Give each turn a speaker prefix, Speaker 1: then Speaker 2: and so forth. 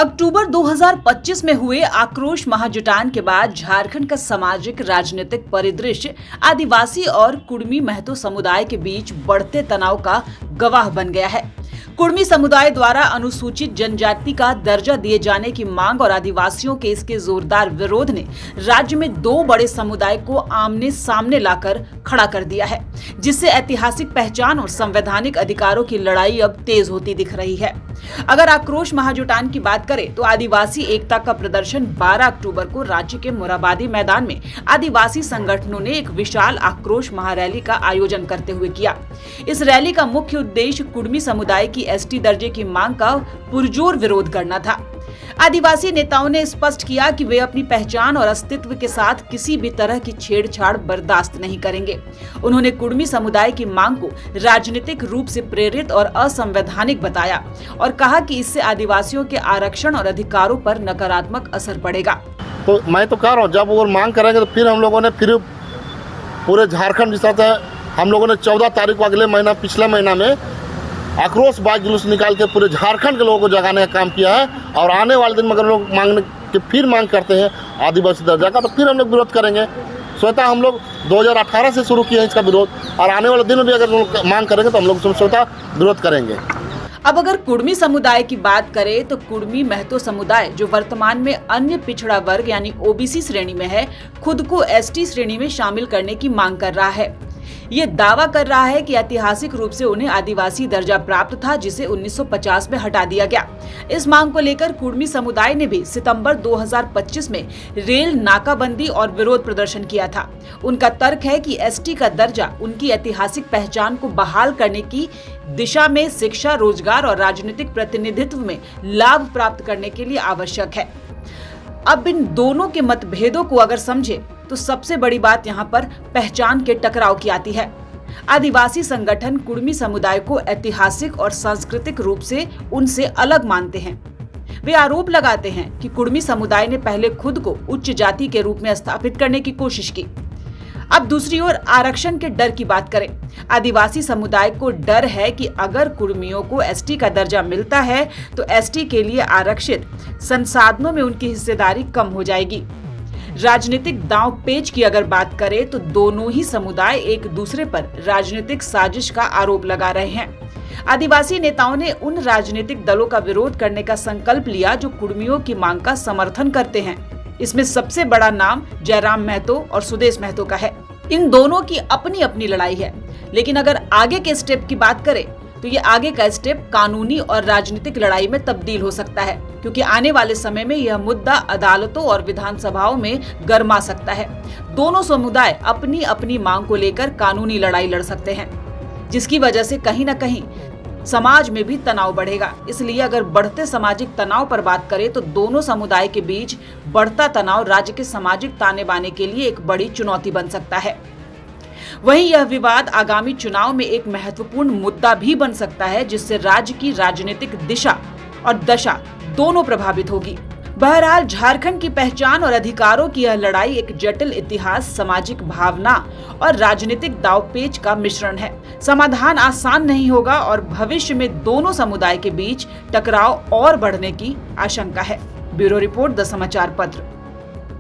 Speaker 1: अक्टूबर 2025 में हुए आक्रोश महाजुटान के बाद झारखंड का सामाजिक राजनीतिक परिदृश्य आदिवासी और कुड़मी महतो समुदाय के बीच बढ़ते तनाव का गवाह बन गया है। कुड़मी समुदाय द्वारा अनुसूचित जनजाति का दर्जा दिए जाने की मांग और आदिवासियों के इसके जोरदार विरोध ने राज्य में दो बड़े समुदाय को आमने सामने लाकर खड़ा कर दिया है, जिससे ऐतिहासिक पहचान और संवैधानिक अधिकारों की लड़ाई अब तेज होती दिख रही है। अगर आक्रोश महाजुटान की बात करें तो आदिवासी एकता का प्रदर्शन 12 अक्टूबर को राज्य के मोरहाबादी मैदान में आदिवासी संगठनों ने एक विशाल आक्रोश महारैली का आयोजन करते हुए किया। इस रैली का मुख्य उद्देश्य कुड़मी समुदाय की एसटी दर्जे की मांग का पुरजोर विरोध करना था। आदिवासी नेताओं ने स्पष्ट किया कि वे अपनी पहचान और अस्तित्व के साथ किसी भी तरह की छेड़छाड़ बर्दाश्त नहीं करेंगे। उन्होंने कुड़मी समुदाय की मांग को राजनीतिक रूप से प्रेरित और असंवैधानिक बताया और कहा कि इससे आदिवासियों के आरक्षण और अधिकारों पर नकारात्मक असर पड़ेगा।
Speaker 2: तो मैं तो कह रहा हूँ, जब वो मांग करेंगे तो फिर हम लोगों ने फिर पूरे झारखंड जिसका हम लोगों ने 14 तारीख को अगले महीना पिछले महीना में आक्रोश बाज जुलूस निकाल के पूरे झारखंड के लोगों को जगाने का काम किया है। और आने वाले दिन में अगर लोग मांग करते हैं आदिवासी दर्जा का, तो फिर हम लोग विरोध करेंगे। स्वतः हम लोग 2018 से शुरू किया है इसका विरोध, और आने वाले दिन में भी अगर लोग मांग करेंगे तो हम लोग स्वतः विरोध करेंगे।
Speaker 1: अब अगर कुड़मी समुदाय की बात करें तो कुड़मी महतो समुदाय, जो वर्तमान में अन्य पिछड़ा वर्ग यानी ओबीसी श्रेणी में है, खुद को एसटी श्रेणी में शामिल करने की मांग कर रहा है। ये दावा कर रहा है कि ऐतिहासिक रूप से उन्हें आदिवासी दर्जा प्राप्त था, जिसे 1950 में हटा दिया गया। इस मांग को लेकर कुड़मी समुदाय ने भी सितंबर 2025 में रेल नाकाबंदी और विरोध प्रदर्शन किया था। उनका तर्क है कि एसटी का दर्जा उनकी ऐतिहासिक पहचान को बहाल करने की दिशा में शिक्षा, रोजगार और राजनीतिक प्रतिनिधित्व में लाभ प्राप्त करने के लिए आवश्यक है। अब इन दोनों के मतभेदों को अगर समझे तो सबसे बड़ी बात यहाँ पर पहचान के टकराव की आती है। आदिवासी संगठन कुड़मी समुदाय को ऐतिहासिक और सांस्कृतिक रूप से उनसे अलग मानते हैं। वे आरोप लगाते हैं कि कुड़मी समुदाय ने पहले खुद को उच्च जाति के रूप में स्थापित करने की कोशिश की। अब दूसरी ओर आरक्षण के डर की बात करें। आदिवासी समुदाय को डर है कि अगर कुड़मियों को एसटी का दर्जा मिलता है तो एसटी के लिए आरक्षित संसाधनों में उनकी हिस्सेदारी कम हो जाएगी। राजनीतिक दांव पेच की अगर बात करें तो दोनों ही समुदाय एक दूसरे पर राजनीतिक साजिश का आरोप लगा रहे हैं। आदिवासी नेताओं ने उन राजनीतिक दलों का विरोध करने का संकल्प लिया जो कुड़मियों की मांग का समर्थन करते हैं। इसमें सबसे बड़ा नाम जयराम महतो और सुदेश महतो का है। इन दोनों की अपनी अपनी लड़ाई है, लेकिन अगर आगे के स्टेप की बात करें तो ये आगे का स्टेप कानूनी और राजनीतिक लड़ाई में तब्दील हो सकता है, क्योंकि आने वाले समय में यह मुद्दा अदालतों और विधानसभाओं में गरमा सकता है। दोनों समुदाय अपनी अपनी मांग को लेकर कानूनी लड़ाई लड़ सकते हैं, जिसकी वजह से कहीं न कहीं समाज में भी तनाव बढ़ेगा। इसलिए अगर बढ़ते सामाजिक तनाव पर बात करें तो दोनों समुदाय के बीच बढ़ता तनाव राज्य के सामाजिक ताने बाने के लिए एक बड़ी चुनौती बन सकता है। वहीं यह विवाद आगामी चुनाव में एक महत्वपूर्ण मुद्दा भी बन सकता है, जिससे राज्य की राजनीतिक दिशा और दशा दोनों प्रभावित होगी। बहरहाल झारखंड की पहचान और अधिकारों की यह लड़ाई एक जटिल इतिहास, सामाजिक भावना और राजनीतिक दांवपेच का मिश्रण है। समाधान आसान नहीं होगा और भविष्य में दोनों समुदाय के बीच टकराव और बढ़ने की आशंका है। ब्यूरो रिपोर्ट, द समाचार पत्र।